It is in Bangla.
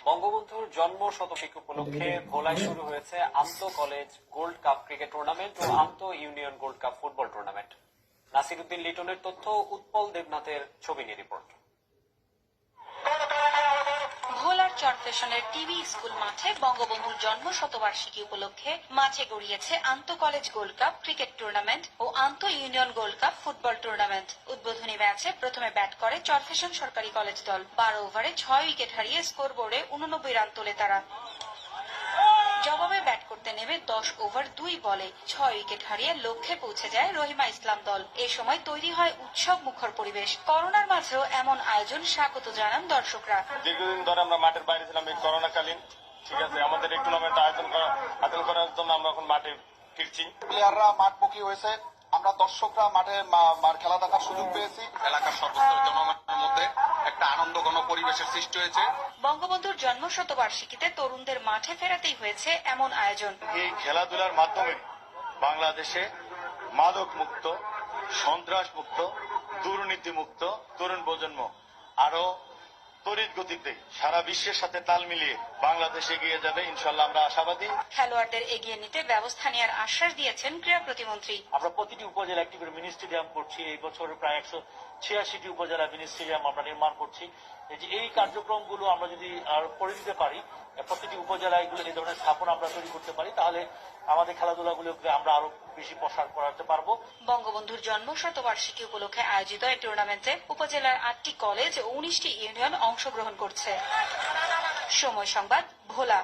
বঙ্গবন্ধুর জন্ম শতবার্ষিকী উপলক্ষে ভোলায় শুরু হয়েছে আন্ত college gold cup cricket tournament ও আন্ত union gold cup football tournament. Nasir Uddin লিটনের তথ্য, উৎপল দেবনাথের ছবি নিয়ে রিপোর্ট। ভোলার চরফেশনের টিভি স্কুল মাঠে বঙ্গবন্ধুর জন্ম শতবার্ষিকী উপলক্ষে মাঠে গড়িয়েছে আন্ত college gold cup cricket tournament ও আন্ত union gold cup football tournament. উদ্বোধনী ম্যাচে প্রথমে ব্যাট করে চরফেশন সরকারি কলেজ দল। 12 ওভারে 6 উইকেট হারিয়ে স্কোরবোর্ডে 89 রান তোলে তারা। জবাবে ব্যাট করতে নেমে 10 ওভার 2 বলে 6 উইকেট হারিয়ে লক্ষ্যে পৌঁছে যায় রহিমা ইসলাম দল। এ সময় তৈরি হয় উৎসব মুখর পরিবেশ। করোনার মাঝেও এমন আয়োজন স্বাগত জানান দর্শকরা। দীর্ঘদিন ধরে আমরা মাঠের বাইরে ছিলাম, এই করোনাকালীন ঠিক আছে আমাদের এই টুর্নামেন্ট আয়োজন করার জন্য আমরা এখন মাঠে ফিরছি। প্লেয়াররা মাঠমুখী হয়েছে, আমরা দর্শকরা মাঠে খেলা দেখার সুযোগ পেয়েছি। এলাকার সর্বস্তর জনগণের মধ্যে একটা আনন্দঘন পরিবেশের সৃষ্টি হয়েছে। বঙ্গবন্ধুর জন্ম শতবার্ষিকীতে তরুণদের মাঠে ফেরাতেই হয়েছে এমন আয়োজন। এই খেলাধুলার মাধ্যমে বাংলাদেশে মাদক মুক্ত, সন্ত্রাস মুক্ত, দুর্নীতি মুক্ত তরুণ প্রজন্ম আরো তড়িৎ গতিতে সারা বিশ্বের সাথে তাল মিলিয়ে বাংলাদেশ এগিয়ে যাবে, ইনশাল্লাহ আমরা আশাবাদী। খেলোয়াড়দের এগিয়ে নিতে ব্যবস্থা নেওয়ার আশ্বাস দিয়েছেন ক্রীড়া প্রতিমন্ত্রী। আমরা প্রতিটি উপজেলা একটি করে মিনি স্টেডিয়াম করছি। এই বছর প্রায় 186টি উপজেলা মিনি স্টেডিয়াম আমরা নির্মাণ করছি। এই কার্যক্রমগুলো আমরা যদি করে দিতে পারি, প্রতিটি উপজেলায় এগুলো এই ধরনের স্থাপনা আমরা তৈরি করতে পারি, তাহলে আমাদের খেলাধুলাগুলোকে আমরা আরো বেশি প্রসার করাতে পারবো। বঙ্গবন্ধুর জন্ম শতবার্ষিকী উপলক্ষে আয়োজিত এই টুর্নামেন্টে উপজেলার 8টি কলেজ ও 19টি ইউনিয়ন অংশগ্রহণ করছে। সময় সংবাদ, ভোলা।